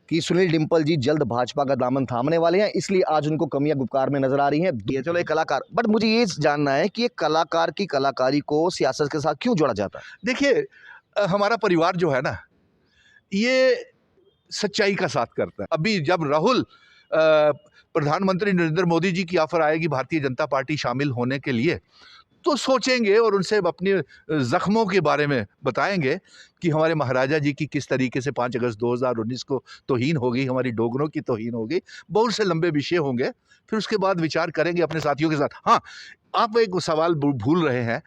कि सुनील डिम्पल जी जल्द भाजपा का दामन थामने वाले हैं, इसलिए आज उनको कमियां गुपकार में नजर आ रही हैं। ये चलो एक कलाकार, बट मुझे ये जानना है कि एक कलाकार की कलाकारी को सियासत के साथ क्यों जोड़ा जाता है? देखिए, हमारा परिवार जो है ना, ये सच्चाई का साथ करता है। अभी जब राहुल प्रधानमंत्री नरेंद्र मोदी जी की ऑफर आएगी भारतीय जनता पार्टी शामिल होने के लिए, तो सोचेंगे और उनसे अपने जख्मों के बारे में बताएंगे कि हमारे महाराजा जी की किस तरीके से 5 अगस्त 2019 को तौहीन हो गई, हमारी डोगरों की तौहीन हो गई। बहुत से लंबे विषय होंगे, फिर उसके बाद विचार करेंगे अपने साथियों के साथ। हाँ, आप एक सवाल भूल रहे हैं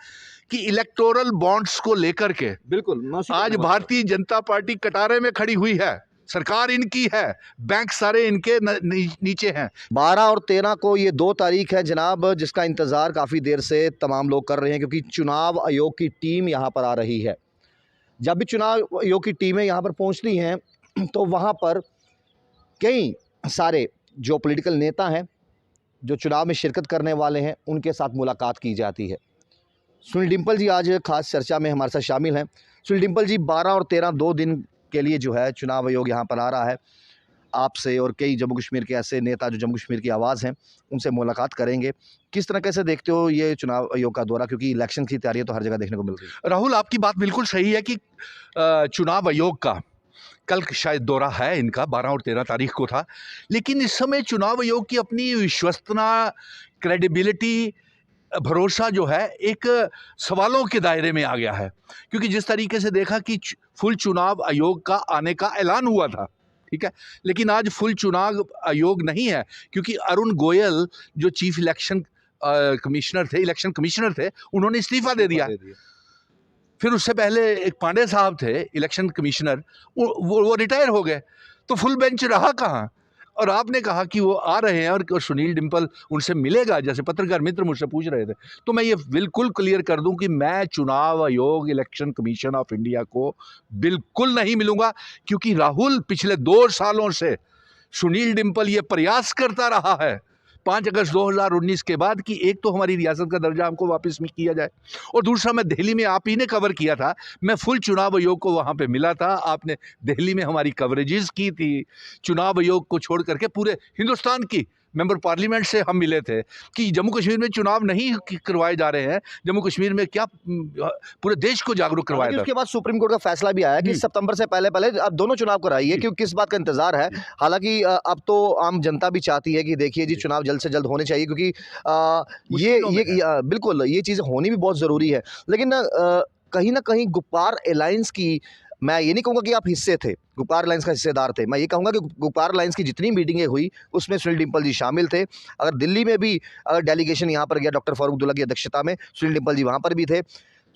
कि इलेक्टोरल बॉन्ड्स को लेकर के बिल्कुल, आज भारतीय जनता पार्टी कटारे में खड़ी हुई है। सरकार इनकी है, बैंक सारे इनके नीचे हैं। 12 और 13 को ये 2 तारीख है जनाब, जिसका इंतज़ार काफ़ी देर से तमाम लोग कर रहे हैं, क्योंकि चुनाव आयोग की टीम यहाँ पर आ रही है। जब भी चुनाव आयोग की टीमें यहाँ पर पहुँचती हैं तो वहाँ पर कई सारे जो पॉलिटिकल नेता हैं, जो चुनाव में शिरकत करने वाले हैं, उनके साथ मुलाकात की जाती है। सुनील डिम्पल जी आज खास चर्चा में हमारे साथ शामिल हैं। सुनील डिम्पल जी 12 और 13 2 दिन के लिए जो है चुनाव आयोग यहाँ पर आ रहा है। आपसे और कई जम्मू कश्मीर के ऐसे नेता जो जम्मू कश्मीर की आवाज़ हैं, उनसे मुलाकात करेंगे। किस तरह कैसे देखते हो ये चुनाव आयोग का दौरा, क्योंकि इलेक्शन की तैयारियां तो हर जगह देखने को मिल रही है? राहुल, आपकी बात बिल्कुल सही है कि चुनाव आयोग का कल शायद दौरा है, इनका 12 और 13 तारीख को था। लेकिन इस समय चुनाव आयोग की अपनी विश्वसनीयता, क्रेडिबिलिटी, भरोसा जो है एक सवालों के दायरे में आ गया है, क्योंकि जिस तरीके से देखा कि फुल चुनाव आयोग का आने का ऐलान हुआ था, ठीक है, लेकिन आज फुल चुनाव आयोग नहीं है, क्योंकि अरुण गोयल जो चीफ इलेक्शन इलेक्शन कमिश्नर थे, उन्होंने इस्तीफा दे दिया। फिर उससे पहले एक पांडे साहब थे इलेक्शन कमिश्नर, वो रिटायर हो गए, तो फुल बेंच रहा कहाँ? और आपने कहा कि वो आ रहे हैं और सुनील डिम्पल उनसे मिलेगा, जैसे पत्रकार मित्र मुझसे पूछ रहे थे, तो मैं ये बिल्कुल क्लियर कर दूं कि मैं चुनाव आयोग, इलेक्शन कमीशन ऑफ इंडिया को बिल्कुल नहीं मिलूंगा, क्योंकि राहुल पिछले 2 सालों से सुनील डिम्पल ये प्रयास करता रहा है 5 अगस्त 2019 के बाद कि एक तो हमारी रियासत का दर्जा हमको वापस में किया जाए, और दूसरा मैं दिल्ली में, आप ही ने कवर किया था, मैं फुल चुनाव आयोग को वहाँ पे मिला था, आपने दिल्ली में हमारी कवरेजेस की थी। चुनाव आयोग को छोड़ करके पूरे हिंदुस्तान की मेंबर पार्लियामेंट से हम मिले थे कि जम्मू कश्मीर में चुनाव नहीं करवाए जा रहे हैं, जम्मू कश्मीर में क्या पूरे देश को जागरूक करवाया था। उसके बाद सुप्रीम कोर्ट का फैसला भी आया कि सितंबर से पहले अब दोनों चुनाव कराइए, क्योंकि किस बात का इंतजार है। हालांकि अब तो आम जनता भी चाहती है कि देखिए जी चुनाव जल्द से जल्द होने चाहिए, क्योंकि बिल्कुल ये चीज़ होनी भी बहुत ज़रूरी है। लेकिन कहीं ना कहीं गुप्कार अलायंस की, मैं ये नहीं कहूँगा कि आप हिस्से थे, गुप्कार अलायंस का हिस्सेदार थे, मैं ये कहूँगा कि गुप्कार अलायंस की जितनी मीटिंगें हुई उसमें सुनील डिम्पल जी शामिल थे। अगर दिल्ली में भी अगर डेलीगेशन यहाँ पर गया डॉक्टर फारूक अब्दुल्ला की अध्यक्षता में, सुनील डिम्पल जी वहाँ पर भी थे।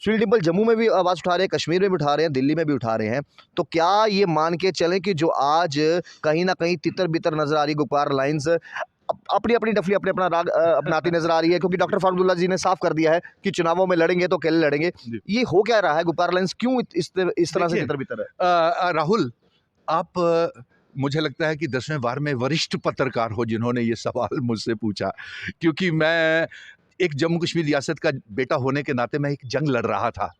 सुनील डिम्पल जम्मू में भी आवाज़ उठा रहे हैं, कश्मीर में भी उठा रहे हैं, दिल्ली में भी उठा रहे हैं। तो क्या ये मान के चलें कि जो आज कहीं ना कहीं तितर बितर नजर आ रही गुप्कार अलायंस अपनी अपनी डफली अपने अपना राग अपनाती नजर आ रही है, क्योंकि डॉक्टर फारूक अब्दुल्ला जी ने साफ कर दिया है कि चुनावों में लड़ेंगे तो अकेले लड़ेंगे। ये हो क्या रहा है? गुप्कार अलायंस क्यों इस तरह से तितर बितर है? राहुल, आप मुझे लगता है कि 10वें वार में वरिष्ठ पत्रकार हो जिन्होंने ये सवाल मुझसे पूछा, क्योंकि मैं एक जम्मू कश्मीर रियासत का बेटा होने के नाते मैं एक जंग लड़ रहा था,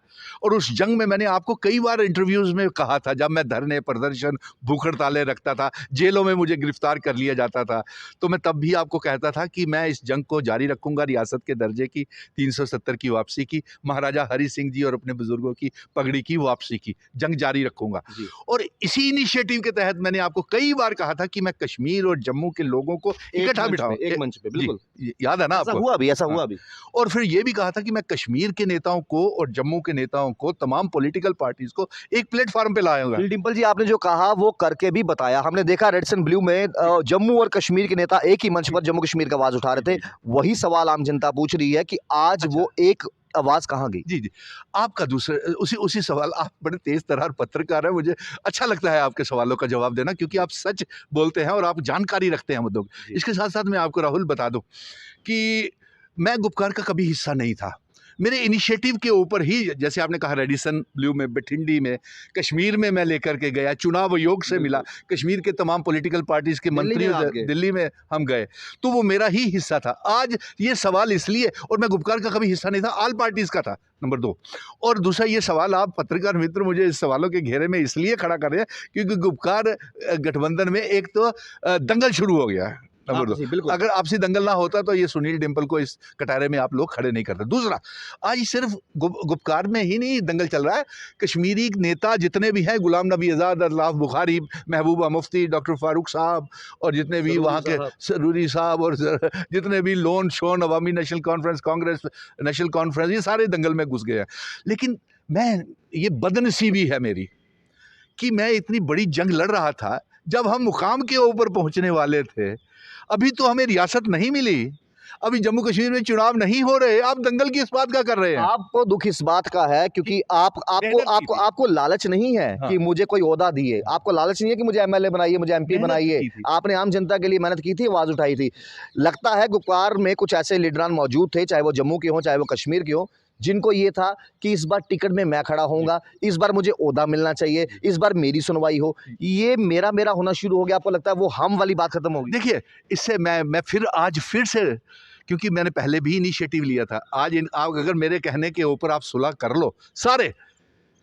और उस जंग में मैंने आपको कई बार इंटरव्यूज़ में कहा था, जब मैं धरने, प्रदर्शन, भूख हड़तालें रखता था, जेलों में मुझे गिरफ्तार कर लिया जाता था, तो मैं तब भी आपको कहता था कि मैं इस जंग को जारी रखूंगा, रियासत के दर्जे की 370 की वापसी की, महाराजा हरि सिंह जी और अपने बुजुर्गों की पगड़ी की वापसी की जंग जारी रखूंगा। और इसी इनिशिएटिव के तहत मैंने आपको कई बार कहा था कि मैं कश्मीर और जम्मू के लोगों को इकट्ठा बिठाऊं एक मंच पे। बिल्कुल याद है ना आपको? ऐसा हुआ भी। और फिर ये भी कहा था कि मैं कश्मीर के नेताओं को और जम्मू के नेताओं को, तमाम पॉलिटिकल पार्टीज को एक प्लेटफॉर्म पे लाऊंगा। डिम्पल जी आपने जो कहा वो करके भी बताया। हमने देखा रेड्स एंड ब्लू में जम्मू और कश्मीर के नेता एक ही मंच पर जम्मू कश्मीर का आवाज उठा रहे थे। वही सवाल आम जनता पूछ रही है कि आज वो एक आवाज कहाँ गई? जी, आपका दूसरा उसी सवाल, आप बड़े तेज तर्रार पत्रकार हैं, मुझे अच्छा लगता है आपके सवालों का जवाब देना, क्योंकि आप सच बोलते हैं और आप जानकारी रखते हैं मुद्दों की। इसके साथ साथ मैं आपको राहुल बता दूं कि मैं गुप्कार का कभी हिस्सा नहीं था। मेरे इनिशिएटिव के ऊपर ही, जैसे आपने कहा रेडिसन ब्लू में, बठिंडी में, कश्मीर में मैं लेकर के गया, चुनाव आयोग से मिला, कश्मीर के तमाम पॉलिटिकल पार्टीज के मंत्रियों से दिल्ली में हम गए, तो वो मेरा ही हिस्सा था। आज ये सवाल इसलिए, और मैं गुपकार का कभी हिस्सा नहीं था, ऑल पार्टीज का था, नंबर 2। और दूसरा ये सवाल, आप पत्रकार मित्र मुझे इस सवालों के घेरे में इसलिए खड़ा कर रहे हैं क्योंकि गुपकार गठबंधन में एक तो दंगल शुरू हो गया है, नंबर 2। अगर आपसी दंगल ना होता तो ये सुनील डिम्पल को इस कटारे में आप लोग खड़े नहीं करते। दूसरा, आज सिर्फ गुपकार में ही नहीं दंगल चल रहा है, कश्मीरी नेता जितने भी हैं, गुलाम नबी आज़ाद, अल्ताफ़ बुखारी, महबूबा मुफ्ती, डॉक्टर फारूक साहब, और जितने भी वहाँ के सरूरी साहब, और जितने भी लोन शोन, Awami National Conference, Congress National Conference, ये सारे दंगल में घुस गए हैं। लेकिन ये बदनसीबी है मेरी कि मैं इतनी बड़ी जंग लड़ रहा था, जब हम मुकाम के ऊपर पहुँचने वाले थे, अभी तो हमें रियासत नहीं मिली, अभी जम्मू कश्मीर में चुनाव नहीं हो रहे, आप दंगल की इस बात का कर रहे हैं। आपको दुख इस बात का है क्योंकि आपको लालच नहीं है कि मुझे कोई ओहदा दिए, आपको लालच नहीं है कि मुझे एमएलए बनाइए, मुझे एमपी बनाइए। आपने आम जनता के लिए मेहनत की थी, आवाज उठाई थी। लगता है गुपकार में कुछ ऐसे लीडरान मौजूद थे, चाहे वो जम्मू के हों चाहे वो कश्मीर के हों, जिनको ये था कि इस बार टिकट में मैं खड़ा होऊंगा, इस बार मुझे ओहदा मिलना चाहिए, इस बार मेरी सुनवाई हो, ये मेरा होना शुरू हो गया। आपको लगता है वो हम वाली बात खत्म होगी? देखिए, इससे मैं आज फिर से, क्योंकि मैंने पहले भी इनिशिएटिव लिया था, आज आप अगर मेरे कहने के ऊपर आप सुलह कर लो, सारे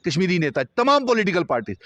कश्मीरी नेता, तमाम पॉलिटिकल पार्टी,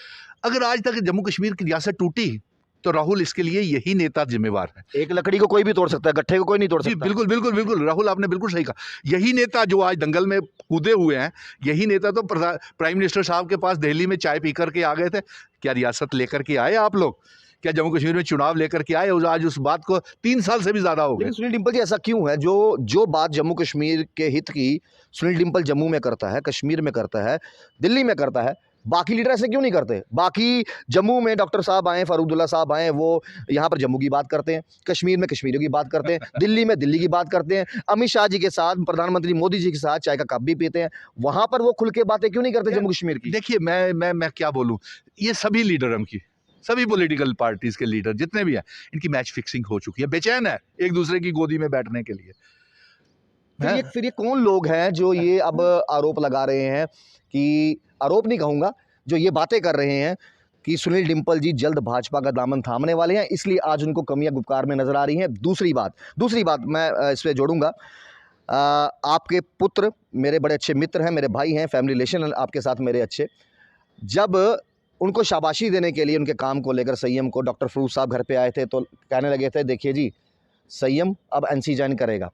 अगर आज तक जम्मू कश्मीर की रियासत टूटी तो राहुल इसके लिए यही नेता जिम्मेवार है। एक लकड़ी को कोई भी तोड़ सकता है, गट्ठे को कोई नहीं तोड़ सकता। बिल्कुल बिल्कुल बिल्कुल, राहुल आपने बिल्कुल सही कहा। यही नेता जो आज दंगल में कूदे हुए हैं, यही नेता तो प्राइम मिनिस्टर साहब के पास दिल्ली में चाय पी करके आ गए थे। क्या रियासत लेकर के आए आप लोग? क्या जम्मू कश्मीर में चुनाव लेकर के आए? आज उस बात को 3 साल से भी ज्यादा हो गए। सुनील डिम्पल जी, ऐसा क्यों है जो बात जम्मू कश्मीर के हित की सुनील डिम्पल जम्मू में करता है, कश्मीर में करता है, दिल्ली में करता है, बाकी लीडर ऐसे क्यों नहीं करते? बाकी जम्मू में डॉक्टर साहब आए, फारूक साहब आए, वो यहाँ पर जम्मू की बात करते हैं, कश्मीर में कश्मीरियों की बात करते हैं, दिल्ली में दिल्ली की बात करते हैं, अमित शाह जी के साथ, प्रधानमंत्री मोदी जी के साथ चाय का कप भी पीते हैं, वहां पर वो खुल के बातें क्यों नहीं करते जम्मू कश्मीर की? देखिए, मैं क्या बोलूँ, ये सभी लीडर की, सभी पॉलिटिकल पार्टीज के लीडर जितने भी हैं, इनकी मैच फिक्सिंग हो चुकी है, बेचैन है एक दूसरे की गोदी में बैठने के लिए। फिर ये कौन लोग हैं जो ये अब आरोप लगा रहे हैं, कि आरोप नहीं कहूंगा, जो ये बातें कर रहे हैं कि सुनील डिम्पल जी जल्द भाजपा का दामन थामने वाले हैं, इसलिए आज उनको कमियां गुपकार में नजर आ रही हैं। दूसरी बात मैं इस पर जोड़ूंगा, आपके पुत्र मेरे बड़े अच्छे मित्र हैं, मेरे भाई हैं, फैमिली रिलेशन आपके साथ मेरे अच्छे। जब उनको शाबाशी देने के लिए उनके काम को लेकर संयम को डॉक्टर फरूक साहब घर पे आए थे, तो कहने लगे थे, देखिए जी, संयम अब एनसी ज्वाइन करेगा।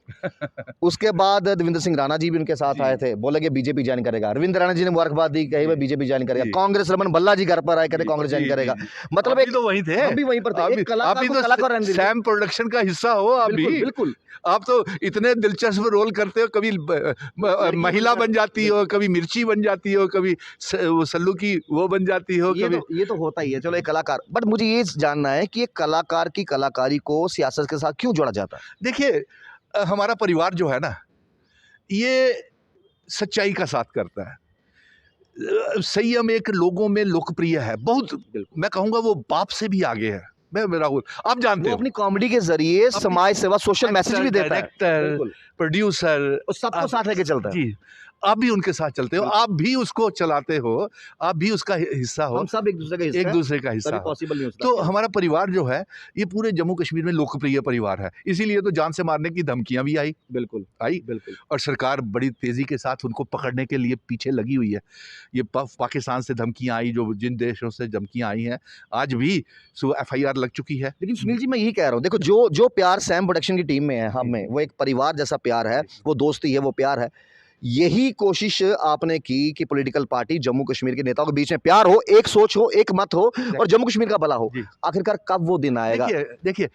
उसके बाद देवेंद्र सिंह राणा जी भी उनके साथ आए थे, बोले कि बीजेपी ज्वाइन करेगा। रविंद्र राणा जी ने मुबारकबाद दी, कही बीजेपी ज्वाइन करेगा। कांग्रेस रमन भल्ला जी घर पर आए, कहते कांग्रेस ज्वाइन करेगा। मतलब एक तो वहीं थे, हम भी वहीं पर थे, आप भी तो सैम प्रोडक्शन का हिस्सा हो। आप भी बिल्कुल, आप तो इतने दिलचस्प रोल करते हो, कभी महिला बन जाती हो, कभी मिर्ची बन जाती हो, कभी सल्लू की वो बन जाती हो, ये तो होता ही है। चलो, एक कलाकार, बट मुझे ये जानना है कि एक कलाकार की कलाकारी को सियासत के साथ क्यों जोड़ा जाता है? देखिए, हमारा परिवार जो है ना, ये सच्चाई का साथ करता है। संयम एक लोगों में लोकप्रिय है बहुत, मैं कहूँगा वो बाप से भी आगे है। मैं राहुल, आप जानते हो, अपनी कॉमेडी के जरिए समाज सेवा, सोशल मैसेज भी देता है, डायरेक्टर, प्रोड्यूसर, सबको साथ लेके चलता है। जी, आप भी उनके साथ चलते हो, आप भी उसको चलाते हो, आप भी उसका हिस्सा हो, हम सब एक दूसरे का हिस्सा पॉसिबल नहीं होता। तो हमारा परिवार जो है, ये पूरे जम्मू कश्मीर में लोकप्रिय परिवार है, इसीलिए तो जान से मारने की धमकियां भी आई, बिल्कुल, और सरकार बड़ी तेजी के साथ उनको पकड़ने के लिए पीछे लगी हुई है। ये पाकिस्तान से धमकियां आई, जो जिन देशों से धमकियां आई हैं, आज भी FIR लग चुकी है। लेकिन सुनील जी, मैं यही कह रहा हूँ, देखो, जो प्यार सैम प्रोडक्शन की टीम में है, हमें वो एक परिवार जैसा प्यार है, वो दोस्ती है, वो प्यार है। यही कोशिश आपने की कि पॉलिटिकल पार्टी जम्मू कश्मीर के नेताओं के बीच में प्यार हो, एक सोच हो, एक मत हो, और जम्मू कश्मीर का भला हो। आखिरकार कब वो दिन आएगा? देखिए,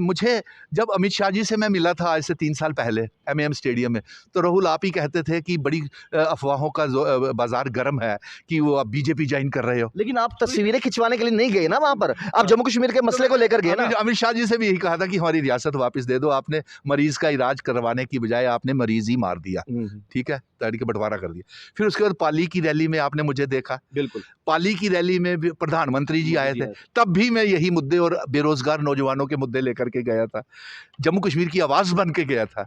मुझे जब अमित शाह जी से मैं मिला था आज से 3 साल पहले MM स्टेडियम में, तो राहुल आप ही कहते थे कि बड़ी अफवाहों का बाजार गर्म है, कि वो आप बीजेपी ज्वाइन कर रहे हो। लेकिन आप तस्वीरें खिंचवाने के लिए नहीं गए ना वहां पर, आप जम्मू कश्मीर के मसले को लेकर गए ना। अमित शाह जी से भी यही कहा था कि हमारी रियासत वापस दे दो, आपने मरीज का इलाज करवाने की बजाय आपने मरीज ही मार दिया, ठीक है, तहरीक बंटवारा कर दिया। फिर उसके बाद पाली की रैली में आपने मुझे देखा, बिल्कुल, पाली की रैली में भी प्रधानमंत्री जी आए थे, तब भी मैं यही मुद्दे और बेरोजगार नौजवानों के मुद्दे लेकर के गया था, जम्मू कश्मीर की आवाज बन के गया था।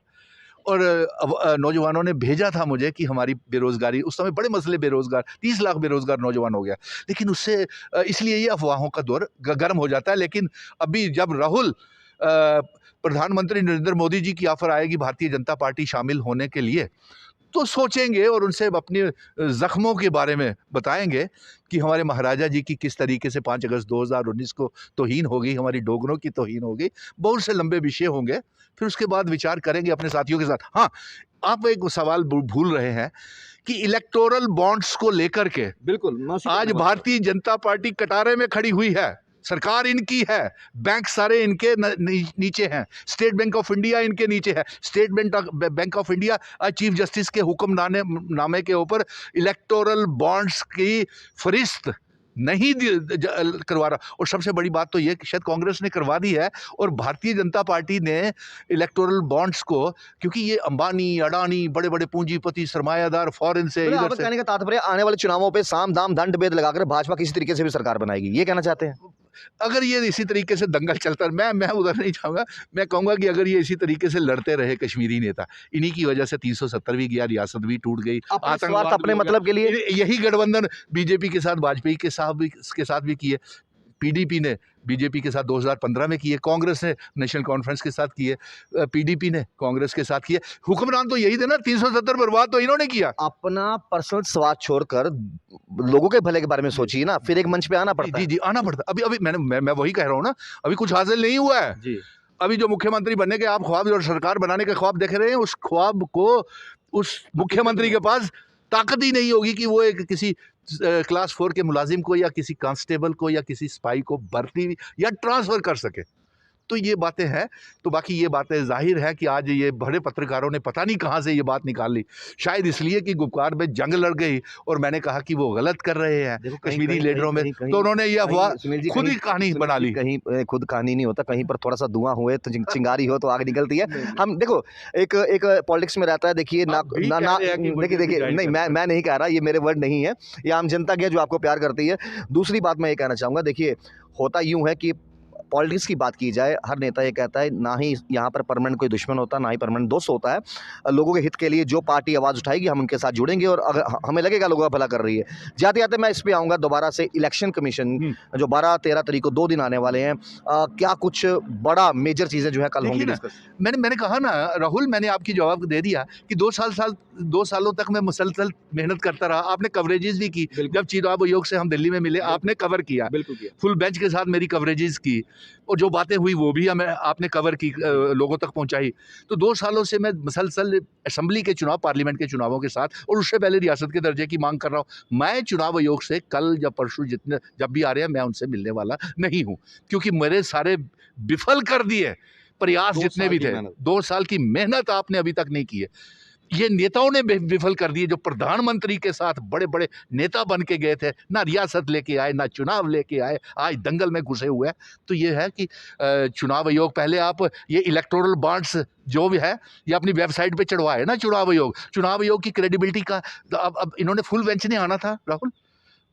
और नौजवानों ने भेजा था मुझे कि हमारी बेरोज़गारी, उस समय बड़े मसले, बेरोज़गार 30 लाख बेरोज़गार नौजवान हो गया। लेकिन उससे इसलिए ये अफ़वाहों का दौर गर्म हो जाता है। लेकिन अभी जब राहुल प्रधानमंत्री नरेंद्र मोदी जी की ऑफ़र आएगी भारतीय जनता पार्टी शामिल होने के लिए, तो सोचेंगे और उनसे अपने ज़ख्मों के बारे में बताएँगे कि हमारे महाराजा जी की किस तरीके से 5 अगस्त 2019 को तौहीन हो गई, हमारी डोगरों की तौहीन हो गई। बहुत से लंबे विषय होंगे, फिर उसके बाद विचार करेंगे अपने साथियों के साथ। हाँ, आप एक सवाल भूल रहे हैं कि इलेक्टोरल बॉन्ड्स को लेकर के बिल्कुल आज भारतीय जनता पार्टी कटारे में खड़ी हुई है। सरकार इनकी है, बैंक सारे इनके नीचे हैं, स्टेट बैंक ऑफ इंडिया इनके नीचे है। State bank of India chief justice के हुक्मनामे के ऊपर इलेक्टोरल बॉन्ड्स की फरिस्त नहीं करवा रहा। और सबसे बड़ी बात तो ये कि शायद कांग्रेस ने करवा दी है और भारतीय जनता पार्टी ने इलेक्टोरल बॉन्ड्स को, क्योंकि ये अंबानी, अडानी, बड़े बड़े पूंजीपति, सरमायादार, फॉरेन से, मतलब इधर आपका से। कहने का तात्पर्य आने वाले चुनावों पे साम दाम दंड भेद लगाकर भाजपा किसी तरीके से भी सरकार बनाएगी, ये कहना चाहते हैं? अगर ये इसी तरीके से दंगल चलता, मैं उधर नहीं जाऊंगा। मैं कहूंगा कि अगर ये इसी तरीके से लड़ते रहे कश्मीरी नेता, इन्हीं की वजह से 370 भी गया, रियासत भी टूट गई, अपने स्वार्थ, आतंकवाद भी अपने हो गया। मतलब के लिए यही गठबंधन बीजेपी के साथ, वाजपेयी के साथ भी किए, पीडीपी ने बीजेपी के साथ 2015 में किए, कांग्रेस ने नेशनल कॉन्फ्रेंस के साथ किए, पीडीपी ने कांग्रेस के साथ किए। हुक्मरान तो यही थे ना, 370 बर्बाद तो इन्होंने किया। अपना पर्सनल स्वार्थ छोड़कर लोगों के भले के बारे में सोचिए ना, फिर एक मंच पे आना पड़ता जी आना पड़ता। अभी मैं वही कह रहा हूँ ना, अभी कुछ हासिल नहीं हुआ है जी। अभी जो मुख्यमंत्री बनने के आप ख्वाब और सरकार बनाने के ख्वाब देख रहे हैं, उस ख्वाब को उस मुख्यमंत्री के पास ताकत ही नहीं होगी कि वो एक किसी क्लास 4 के मुलाजिम को या किसी कांस्टेबल को या किसी स्पाई को भर्ती या ट्रांसफर कर सके। तो ये बातें हैं। तो बाकी ये बातें जाहिर है कि आज ये बड़े पत्रकारों ने पता नहीं कहाँ से ये बात निकाल ली, शायद इसलिए कि गुपकार में जंग लड़ गई और मैंने कहा कि वो गलत कर रहे हैं कश्मीरी लीडरों में, तो उन्होंने ये अफवाह खुद ही कहानी बना ली। कहीं खुद कहानी नहीं होता, कहीं पर थोड़ा सा धुआं हुए तो चिंगारी हो तो आग निकलती है। हम देखो एक पॉलिटिक्स में रहता है, देखिए ना देखिए नहीं, मैं नहीं कह रहा, ये मेरे वर्ड नहीं है, ये आम जनता की है जो आपको प्यार करती है। दूसरी बात मैं ये कहना चाहूँगा, देखिए होता यूँ है कि पॉलिटिक्स की बात की जाए, हर नेता ये कहता है ना ही यहाँ पर परमानेंट कोई दुश्मन होता, ना ही परमानेंट दोस्त होता है। लोगों के हित के लिए जो पार्टी आवाज़ उठाएगी हम उनके साथ जुड़ेंगे और अगर हमें लगेगा लोगों का भला कर रही है। जाते जाते मैं इस पे आऊँगा दोबारा से, इलेक्शन कमीशन जो 12-13 तारीख को 2 दिन आने वाले हैं, क्या कुछ बड़ा मेजर चीज़ें जो है कल होंगी डिस्कस? मैंने कहा ना राहुल, मैंने आपकी जवाब दे दिया कि 2 सालों तक मैं मुसलसल मेहनत करता रहा। आपने कवरेजेस भी की, जब चुनाव आयोग से हम दिल्ली में मिले आपने कवर किया, फुल बेंच के साथ मेरी कवरेजेस की और जो बातें हुई वो भी हमें आपने कवर की, लोगों तक पहुंचाई। तो 2 सालों से मैं मुसलसल असेंबली के चुनाव, पार्लियामेंट के चुनावों के साथ और उससे पहले रियासत के दर्जे की मांग कर रहा हूँ। मैं चुनाव आयोग से कल या परसों जब भी आ रहे हैं मैं उनसे मिलने वाला नहीं हूँ, क्योंकि मेरे सारे विफल कर दिए प्रयास जितने भी थे। 2 साल की मेहनत आपने अभी तक नहीं की है, ये नेताओं ने विफल कर दिए। जो प्रधानमंत्री के साथ बड़े बड़े नेता बन के गए थे, ना रियासत लेके आए, ना चुनाव लेके आए, आज दंगल में घुसे हुए हैं। तो ये है कि चुनाव आयोग, पहले आप ये इलेक्टोरल बॉन्ड्स जो भी है ये अपनी वेबसाइट पे चढ़वाए ना चुनाव आयोग की क्रेडिबिलिटी का। तो अब इन्होंने फुल बेंच नहीं आना था राहुल,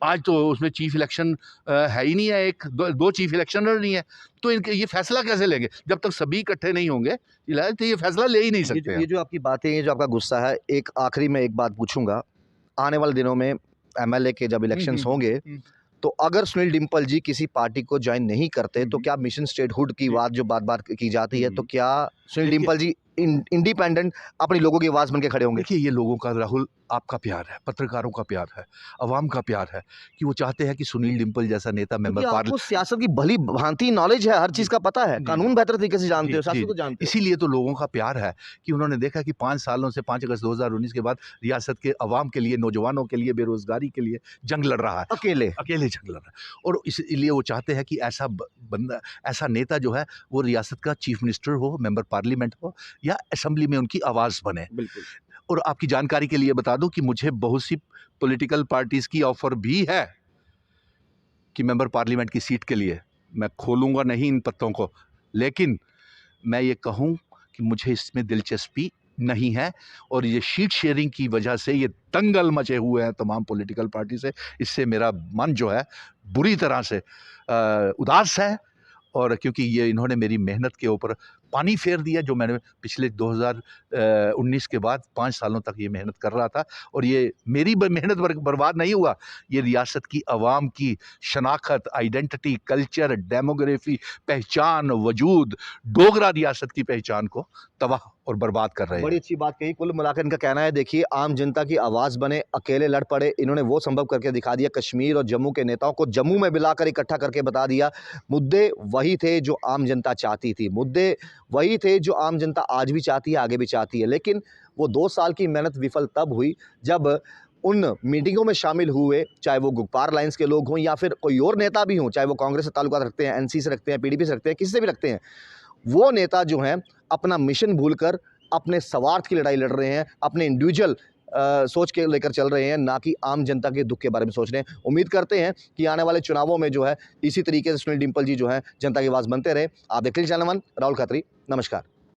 आज तो उसमें चीफ इलेक्शन है ही नहीं है, एक दो चीफ इलेक्शनर नहीं है, तो इनके ये फैसला कैसे लेंगे जब तक सभी इकट्ठे नहीं होंगे, तो ये फैसला ले ही नहीं सकते। ये जो आपकी बातें, ये जो आपका गुस्सा है, एक आखिरी में एक बात पूछूंगा, आने वाले दिनों में एमएलए के जब इलेक्शंस होंगे तो अगर सुनील डिम्पल जी किसी पार्टी को ज्वाइन नहीं करते तो क्या मिशन स्टेटहुड की बात जो बात की जाती है, तो क्या सुनील डिम्पल जी इंडिपेंडेंट अपनी लोगों की आवाज बन के खड़े होंगे? देखिए ये लोगों का, राहुल, आपका प्यार है, पत्रकारों का प्यार है, अवाम का प्यार है कि वो चाहते हैं कि सुनील डिम्पल जैसा नेता मेंबर आपको सियासत की भली भांति नॉलेज है, हर चीज का पता है, कानून बेहतर तरीके से जानते हो, सियासत को जानते हो। इसीलिए तो लोगों का प्यार है कि उन्होंने देखा कि 5 सालों से 5 अगस्त 2019 के बाद रियासत के अवाम के लिए, नौजवानों के लिए, बेरोजगारी के लिए जंग लड़ रहा है, अकेले जंग लड़ रहा है। और इसलिए वो चाहते हैं कि ऐसा बंदा, ऐसा नेता जो है वो रियासत का चीफ मिनिस्टर हो, मेंबर पार्लियामेंट हो या असेंबली में उनकी आवाज़ बने। बिल्कुल। और आपकी जानकारी के लिए बता दूं कि मुझे बहुत सी पॉलिटिकल पार्टीज की ऑफर भी है कि मेंबर पार्लियामेंट की सीट के लिए। मैं खोलूंगा नहीं इन पत्तों को, लेकिन मैं ये कहूं कि मुझे इसमें दिलचस्पी नहीं है। और ये शीट शेयरिंग की वजह से ये दंगल मचे हुए हैं तमाम पॉलिटिकल पार्टी से, इससे मेरा मन जो है बुरी तरह से उदास है। और क्योंकि ये इन्होंने मेरी मेहनत के ऊपर पानी फेर दिया, जो मैंने पिछले 2019 के बाद 5 सालों तक ये मेहनत कर रहा था। और ये मेरी मेहनत बर्बाद नहीं हुआ, ये रियासत की आवाम की शनाख्त, आइडेंटिटी, कल्चर, डेमोग्राफी, पहचान, वजूद, डोगरा रियासत की पहचान को तबाह और बर्बाद कर रहे हैं। बड़ी अच्छी बात कही। कुल मिलाकर इनका कहना है, देखिए, आम जनता की आवाज़ बने, अकेले लड़ पड़े, इन्होंने वो संभव करके दिखा दिया। कश्मीर और जम्मू के नेताओं को जम्मू में बुलाकर इकट्ठा करके बता दिया, मुद्दे वही थे जो आम जनता चाहती थी, मुद्दे वही थे जो आम जनता आज भी चाहती है, आगे भी चाहती है। लेकिन वो 2 साल की मेहनत विफल तब हुई जब उन मीटिंगों में शामिल हुए, चाहे वो गुगपार लाइन्स के लोग हों या फिर कोई और नेता भी हों, चाहे वो कांग्रेस से ताल्लुकात रखते हैं, एनसी से रखते हैं, पीडीपी से रखते हैं, किसी से भी रखते हैं, वो नेता जो हैं अपना मिशन भूलकर अपने स्वार्थ की लड़ाई लड़ रहे हैं, अपने इंडिविजुअल सोच के लेकर चल रहे हैं, ना कि आम जनता के दुख के बारे में सोच रहे हैं। उम्मीद करते हैं कि आने वाले चुनावों में जो है इसी तरीके से सुनील डिम्पल जी जो है जनता की आवाज़ बनते रहे। आप देख लीजिए चैनल वन, राहुल खत्री, नमस्कार।